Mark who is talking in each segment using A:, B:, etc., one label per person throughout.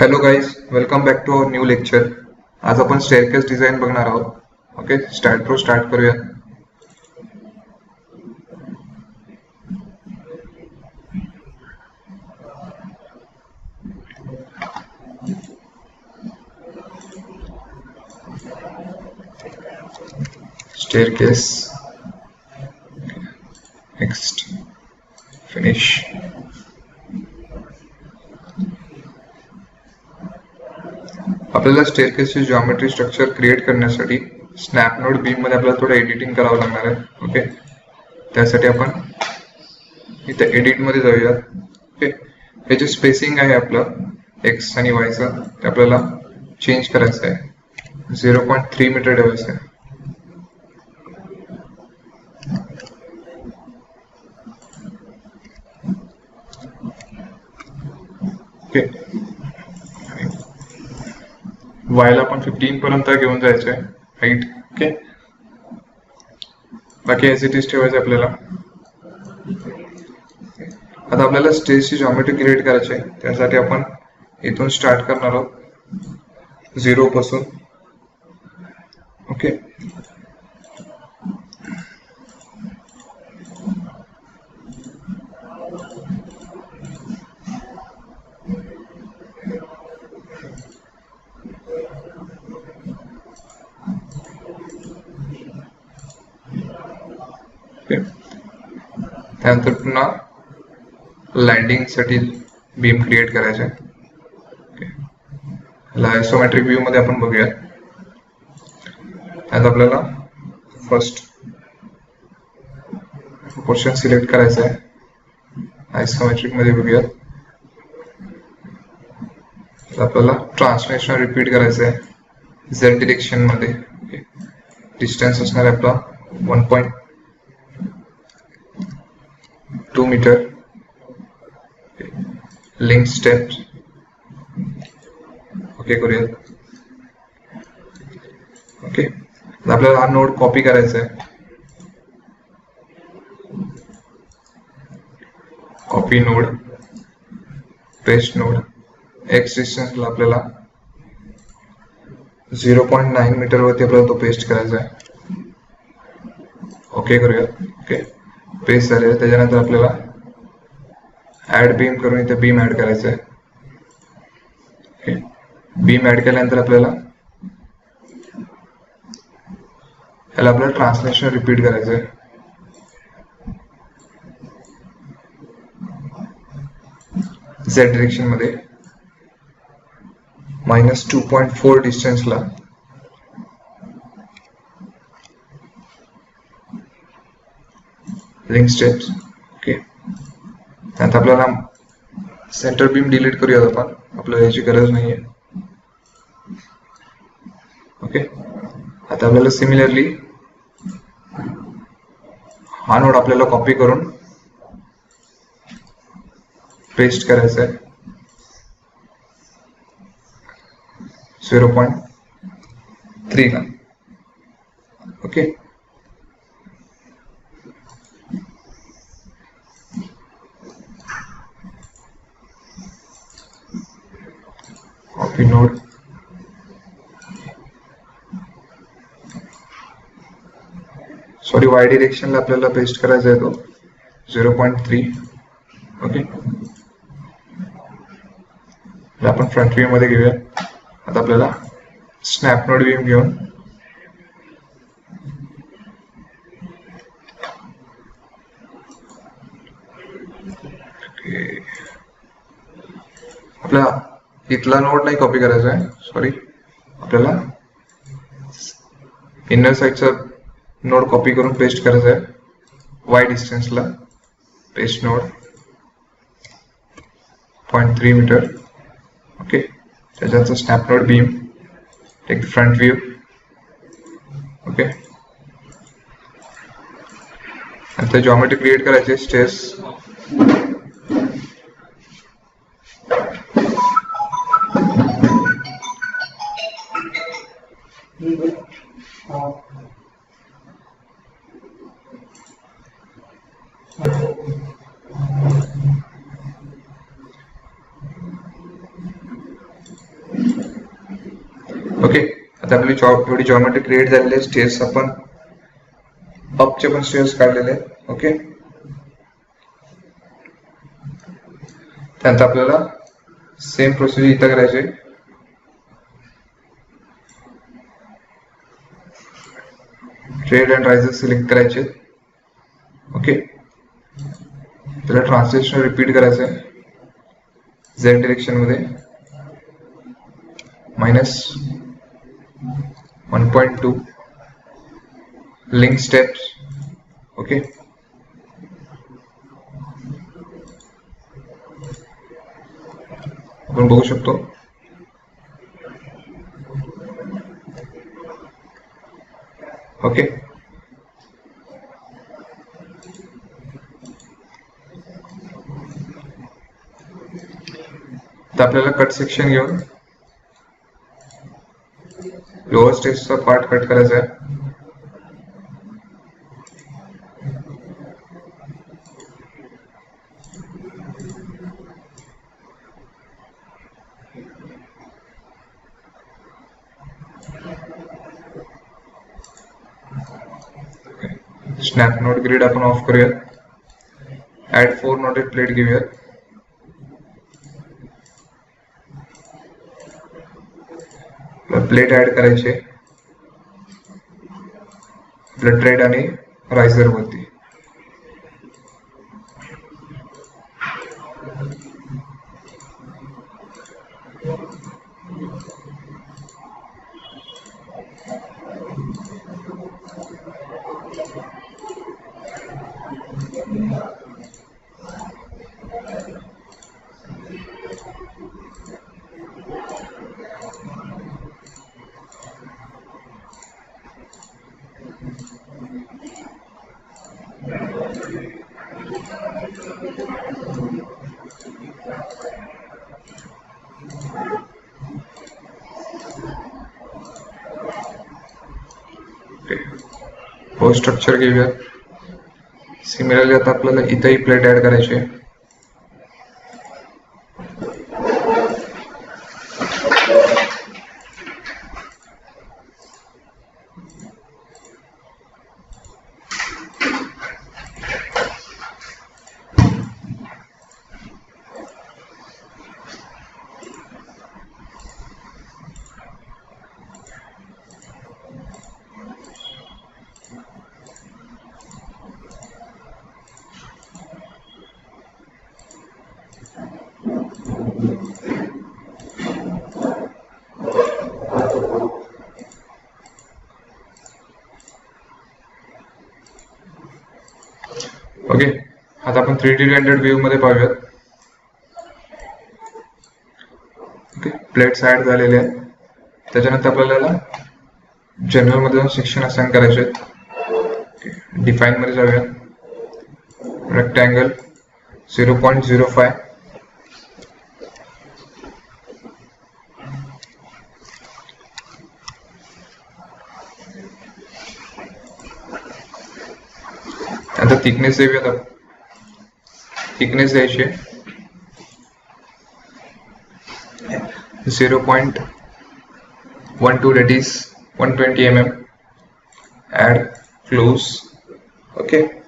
A: Hello guys, welcome back to our new lecture. आज आपण staircase design बघणार आहोत. ओके, स्टार्ट करूया. Staircase, next, finish. आपल्याला स्टेअरकेसचे जॉमेट्री स्ट्रक्चर क्रिएट करण्यासाठी स्नॅपनोड बीम मध्ये आपल्याला थोडं एडिटिंग करावं लागणार आहे. ओके, त्यासाठी आपण इथे एडिट मध्ये जाऊयात. ओके, हे जे स्पेसिंग आहे आपलं एक्स आणि वायचं ते आपल्याला चेंज करायचं आहे. 0.3 मीटर ठेवायचं आहे. ओके, वायला आपण 15 पर्यंत घेऊन जायचं आहे हाईट. ओके, बाकी ॲज इट इज ठेवायचं आपल्याला. आता आपल्याला स्टेजची जॉमेट्री क्रिएट करायची आहे. त्यासाठी आपण इथून स्टार्ट करणार आहोत 0 पासून. ओके, त्यानंतर पुन्हा लँडिंग साठी बीम क्रिएट करायचे आहे. आयसोमेट्रिक व्ह्यू मध्ये आपण बघूया. त्यात आपल्याला फर्स्ट प्रोपोर्शन सिलेक्ट करायचं आहे. आयसोमेट्रिक मध्ये बघूया. आपल्याला ट्रान्सलेशन रिपीट करायचं आहे झेड डिरेक्शन मध्ये. डिस्टन्स असणार आहे आपला 1.2 मीटर. लिंक स्टेप्स ओके करूया. ओके, आपल्याला हा नोड कॉपी करायचा आहे. Copy node, paste node. X डिस्टन्सला आपल्याला 0.9 मीटर वरती आपल्याला तो पेस्ट करायचा आहे. ओके करूया. ओके, पेस्ट झाले. त्याच्यानंतर आपल्याला ऍड बीम करून इथे बीम ऍड करायचं आहे. ओके, बीम ऍड केल्यानंतर आपल्याला ट्रान्सलेशन रिपीट करायचं आहे. झेड डिरेक्शन मध्ये -2.4 डिस्टन्सला लिंक स्टेप्स. ओके, त्यात आपल्याला सेंटर बीम डिलीट करूयात आपण, आपल्याला याची गरज नाहीये. ओके, आता आपल्याला सिमिलरली हा नोड आपल्याला कॉपी करून पेस्ट करायचा आहे 0.3 ला. ओके, कॉपी नोड, सॉरी वाय डिरेक्शनला आपल्याला पेस्ट करायचा आहे तो 0.3. ओके, आपण फ्रंट व्ह्यू मध्ये घेऊया. आता आपल्याला स्नॅपनोड व्ह्यू घेऊन आपल्याला इथला नोड नाही कॉपी करायचा आहे. सॉरी, आपल्याला इनर साइडचा नोड कॉपी करून पेस्ट करायचा आहे वाय डिस्टन्सला. Paste node 0.3 metre. ओके, त्याच्याचं snap node beam, take front view. Okay, आता जॉमेट्री क्रिएट करायचे स्टेअर्स. ओके, आता आपली थोडी जॉमेट्री क्रिएट झालेली आहे. स्टेअर्स आपण अपचे पण स्टेअर्स काढलेले आहेत. ओके, त्यानंतर आपल्याला सेम प्रोसिजर इथं करायचे. ट्रेड अँड रायझर सिलेक्ट करायचे. ओके, त्याला ट्रान्सलेशन रिपीट करायचं आहे. झेड डिरेक्शन मध्ये -1.2 लिंक स्टेप्स. ओके, आपण बघू शकतो. ओके, तर आपल्याला कट सेक्शन घेऊन लोअर स्टेजचा पार्ट कट करायचा आहे. स्नॅप नोड ग्रिड आपण ऑफ करूया. ऍड 4 नोटेड प्लेट घेऊया. प्लेट ऍड करायचे आपल्या ट्रेड आणि रायझर वरती. पोस्ट स्ट्रक्चर घेऊया. सिमिलरली आता आपल्याला इथेही प्लेट ऍड करायची आहे. ओके, आता आपण 3D रेंडर्ड व्ह्यू मध्ये पाहूयात. ओके, प्लेट्स ऍड झालेले आहेत. त्याच्यानंतर आपल्याला जनरल मध्ये जाऊन सेक्शन असाइन करायचे आहेत. डिफाइन मध्ये जाऊया. रेक्टँगल 0.05 आता थिकनेस देऊयात. थिकनेस द्यायची 0.12, that is 120 mm. Add close. Okay,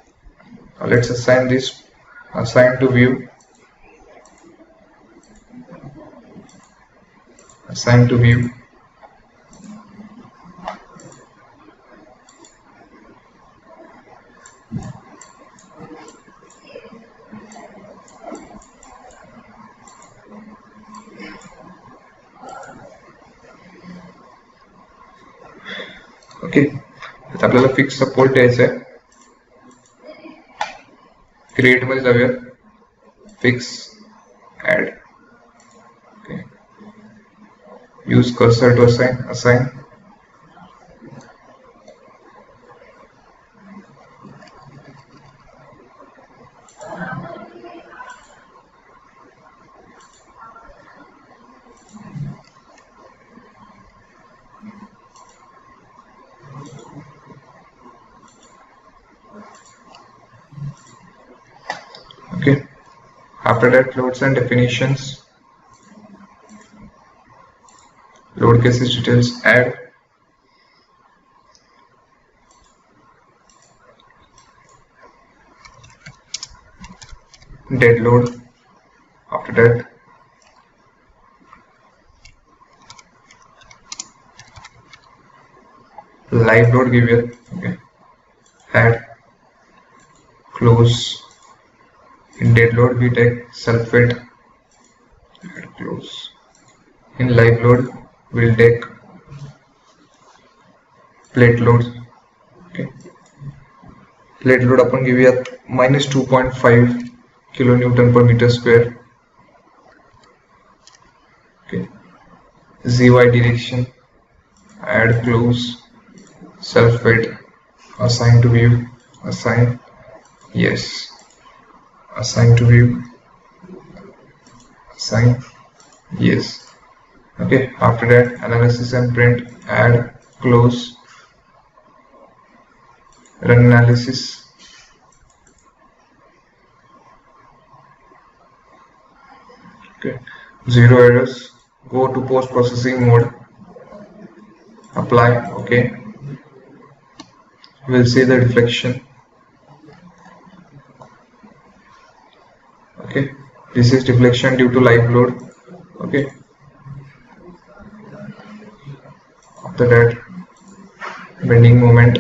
A: let's assign this. Assign to view. Assign to view. Okay, आता आपल्याला फिक्स सपोर्ट द्यायचा आहे. क्रिएट मध्ये जाऊया. Fix add. Okay, use cursor to assign. Okay, after that, loads and definitions. load cases details, add, dead load, after that live load give here, okay, add, close. In dead load we take self fit, add, close. In live load we'll take plate loads, okay. Plate load आपण घेऊयात -2.5 kilonewton per meter square, okay. ZY direction, add, close, self fit, assign to view, assign, yes, assign to view, assign, yes, okay. After that analysis and print, add, close, run analysis, okay. 0 errors, go to post processing mode, apply, okay. We'll see the deflection, okay. This is deflection due to live load, okay. After that bending moment,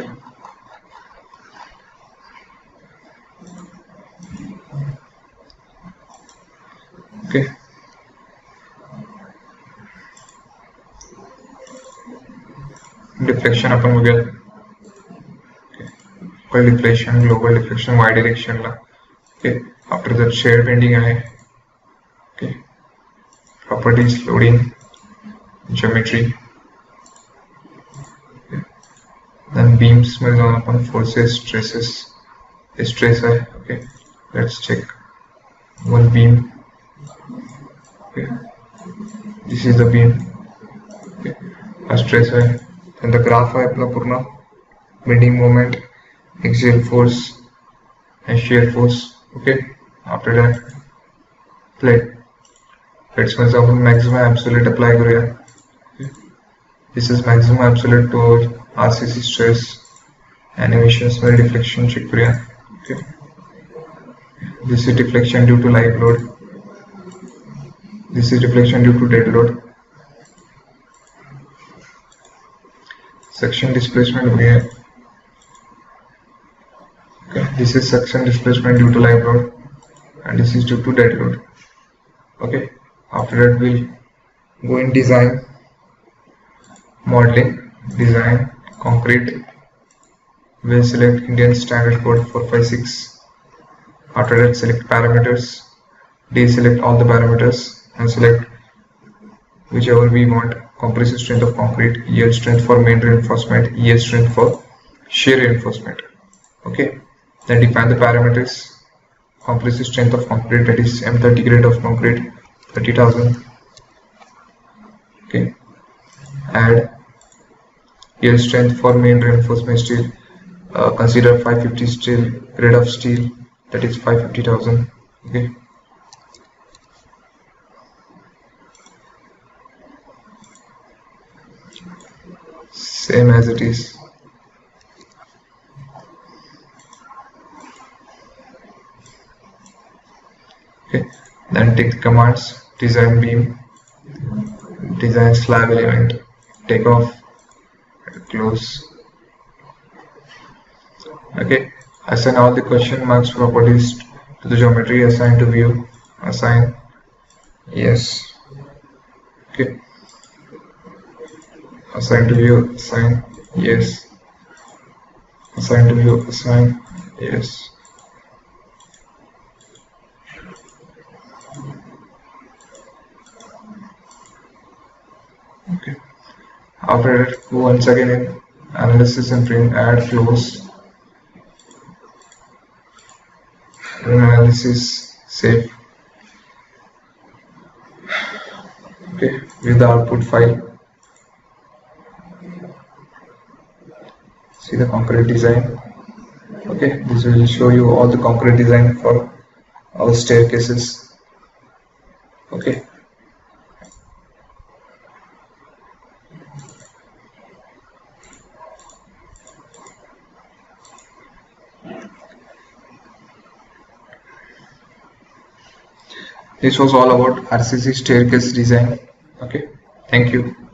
A: okay. Deflection आपण बघूया, okay. Deflection, global deflection y direction La, okay. After that shade bending आहे, okay. Properties, loading, geometry, okay. Then beams मध्ये जाऊन आपण forces, stresses, stress आहे, okay. Let's check one beam, okay. This is the beam, okay. Stress आहे, and the graph आहे आपला पूर्ण bending moment, axial force and shear force, okay. After that plates मध्ये आपण maximum absolute apply करूया, okay. This is maximum absolute to RCC stress, animations मध्ये deflection check करूया, okay. This is deflection due to live load, this is deflection due to dead load. Section displacement हो गया, okay. This is section displacement due to live load and this is due to dead load, okay. After that we'll go in design, modeling, design, concrete. We'll select Indian Standard Code 456. After that select parameters, deselect all the parameters and select whichever we want. Compressive strength of concrete, yield strength for main reinforcement, yield strength for shear reinforcement, okay. Then define the parameters, compressive strength of concrete, that is M30 grade of concrete 30,000, okay. Add yield strength for main reinforcement steel, consider 550 steel grade of steel, that is 550,000, okay. Same as it is, okay. Then take the commands, design beam, design slab element, take off, close, okay. Assign all the question marks properties to the geometry, assign to view, assign, yes, okay. Assign to view, assign, yes, assign to view, assign, yes, okay. After that go once again in analysis and print, add, close, run analysis, save, okay. With the output file, see the concrete design, okay. This will show you all the concrete design for our staircases, okay. This was all about RCC staircase design. Okay, thank you.